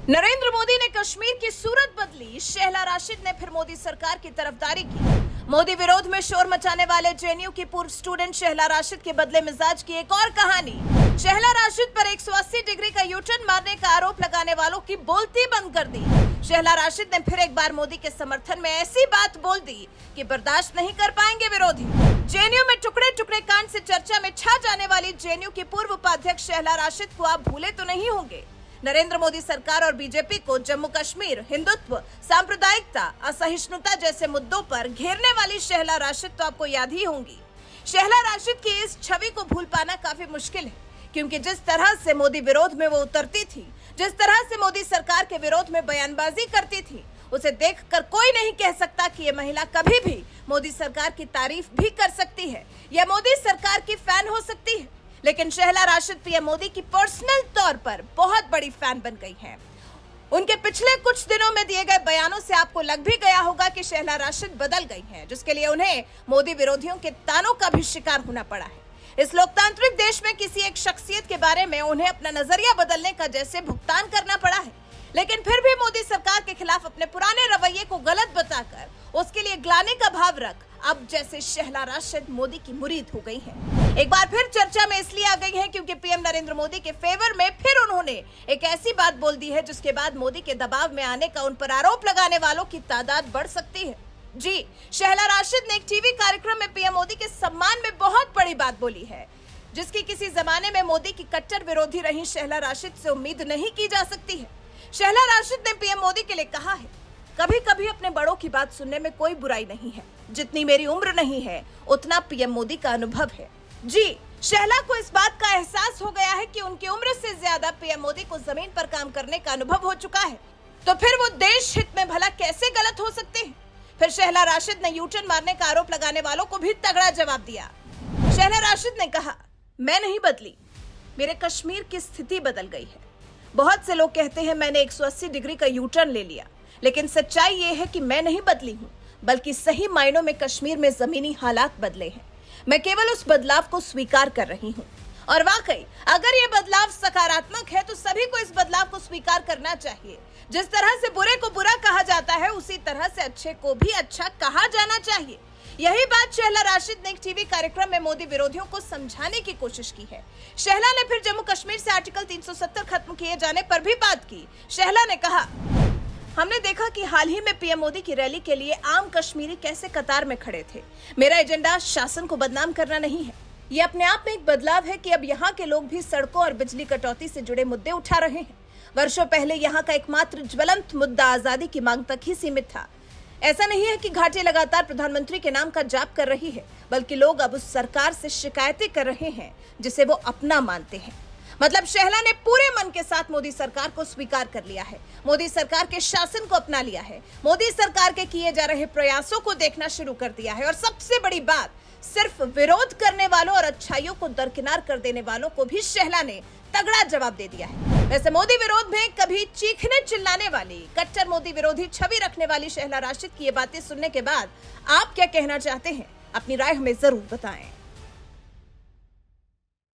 नरेंद्र मोदी ने कश्मीर की सूरत बदली, शहला राशिद ने फिर मोदी सरकार की तरफदारी की। मोदी विरोध में शोर मचाने वाले जेएनयू की पूर्व स्टूडेंट शहला राशिद के बदले मिजाज की एक और कहानी। शहला राशिद पर 180 डिग्री का यूटर्न मारने का आरोप लगाने वालों की बोलती बंद कर दी। शहला राशिद ने फिर एक बार मोदी के समर्थन में ऐसी बात बोल दी कि बर्दाश्त नहीं कर पाएंगे विरोधी। जेएनयू में टुकड़े टुकड़े कांड से चर्चा में छा जाने वाली जेएनयू की पूर्व उपाध्यक्ष शहला राशिद को आप भूले तो नहीं होंगे। नरेंद्र मोदी सरकार और बीजेपी को जम्मू कश्मीर, हिंदुत्व, सांप्रदायिकता, असहिष्णुता जैसे मुद्दों पर घेरने वाली शहला राशिद तो आपको याद ही होंगी। शहला राशिद की इस छवि को भूल पाना काफी मुश्किल है, क्योंकि जिस तरह से मोदी विरोध में वो उतरती थी, जिस तरह से मोदी सरकार के विरोध में बयानबाजी करती थी, उसे देखकर कोई नहीं कह सकता कि ये महिला कभी भी मोदी सरकार की तारीफ भी कर सकती है या मोदी सरकार की फैन हो सकती है। लेकिन शहला राशिद पीएम मोदी की पर्सनल तौर पर बहुत बड़ी फैन बन गई हैं। उनके पिछले कुछ दिनों में दिए गए बयानों से आपको लग भी गया होगा कि शहला राशिद बदल गई हैं, जिसके लिए उन्हें मोदी विरोधियों के तानों का भी शिकार होना पड़ा है। इस लोकतांत्रिक देश में किसी एक शख्सियत के बारे में उन्हें अपना नजरिया बदलने का जैसे भुगतान करना पड़ा है, लेकिन फिर भी मोदी सरकार के खिलाफ अपने पुराने रवैये को गलत बताकर उसके लिए ग्लानि का भाव रख अब जैसे शहला राशिद मोदी की मुरीद हो गई हैं। एक बार फिर चर्चा में इसलिए आ गई हैं क्योंकि पीएम नरेंद्र मोदी के फेवर में फिर उन्होंने एक ऐसी बात बोल दी है जिसके बाद मोदी के दबाव में आने का उन पर आरोप लगाने वालों की तादाद बढ़ सकती है। जी, शहला राशिद ने एक टीवी कार्यक्रम में पीएम मोदी के सम्मान में बहुत बड़ी बात बोली है, जिसकी किसी जमाने में मोदी की कट्टर विरोधी रही शहला राशिद से उम्मीद नहीं की जा सकती है। शहला राशिद ने पीएम मोदी के लिए कहा है, कभी कभी अपने बड़ों की बात सुनने में कोई बुराई नहीं है। जितनी मेरी उम्र नहीं है उतना पीएम मोदी का अनुभव है। जी, शहला को इस बात का एहसास हो गया है कि उनकी उम्र से ज्यादा पीएम मोदी को जमीन पर काम करने का अनुभव हो चुका है, तो फिर वो देश हित में भला कैसे गलत हो सकते हैं। फिर शहला राशिद ने यूटर्न मारने का आरोप लगाने वालों को भी तगड़ा जवाब दिया। शहला राशिद ने कहा, मैं नहीं बदली, मेरे कश्मीर की स्थिति बदल गई है। बहुत से लोग कहते हैं मैंने 180 डिग्री का यूटर्न ले लिया, लेकिन सच्चाई ये है कि मैं नहीं बदली हूँ, बल्कि सही मायनों में कश्मीर में जमीनी हालात बदले हैं। मैं केवल उस बदलाव को स्वीकार कर रही हूँ, और वाकई अगर ये बदलाव सकारात्मक है तो सभी को इस बदलाव को स्वीकार करना चाहिए। जिस तरह से बुरे को बुरा कहा जाता है, उसी तरह से अच्छे को भी अच्छा कहा जाना चाहिए। यही बात शहला राशिद ने एक टीवी कार्यक्रम में मोदी विरोधियों को समझाने की कोशिश की है। शहला ने फिर जम्मू कश्मीर से आर्टिकल 370 खत्म किए जाने पर भी बात की। शहला ने कहा, हमने देखा कि हाल ही में पीएम मोदी की रैली के लिए आम कश्मीरी कैसे कतार में खड़े थे। मेरा एजेंडा शासन को बदनाम करना नहीं है। ये अपने आप में एक बदलाव है कि अब यहाँ के लोग भी सड़कों और बिजली कटौती से जुड़े मुद्दे उठा रहे हैं। वर्षों पहले यहाँ का एकमात्र ज्वलंत मुद्दा आजादी की मांग तक ही सीमित था। ऐसा नहीं है कि घाटी लगातार प्रधानमंत्री के नाम का जाप कर रही है, बल्कि लोग अब उस सरकार से शिकायतें कर रहे हैं जिसे वो अपना मानते हैं। मतलब शहला ने पूरे मन के साथ मोदी सरकार को स्वीकार कर लिया है, मोदी सरकार के शासन को अपना लिया है, मोदी सरकार के किए जा रहे प्रयासों को देखना शुरू कर दिया है, और सबसे बड़ी बात, सिर्फ विरोध करने वालों और अच्छाइयों को दरकिनार कर देने वालों को भी शहला ने तगड़ा जवाब दे दिया है। वैसे मोदी विरोध में कभी चीखने चिल्लाने वाली, कट्टर मोदी विरोधी छवि रखने वाली शहला राशिद की ये बातें सुनने के बाद आप क्या कहना चाहते हैं? अपनी राय हमें जरूर बताएं।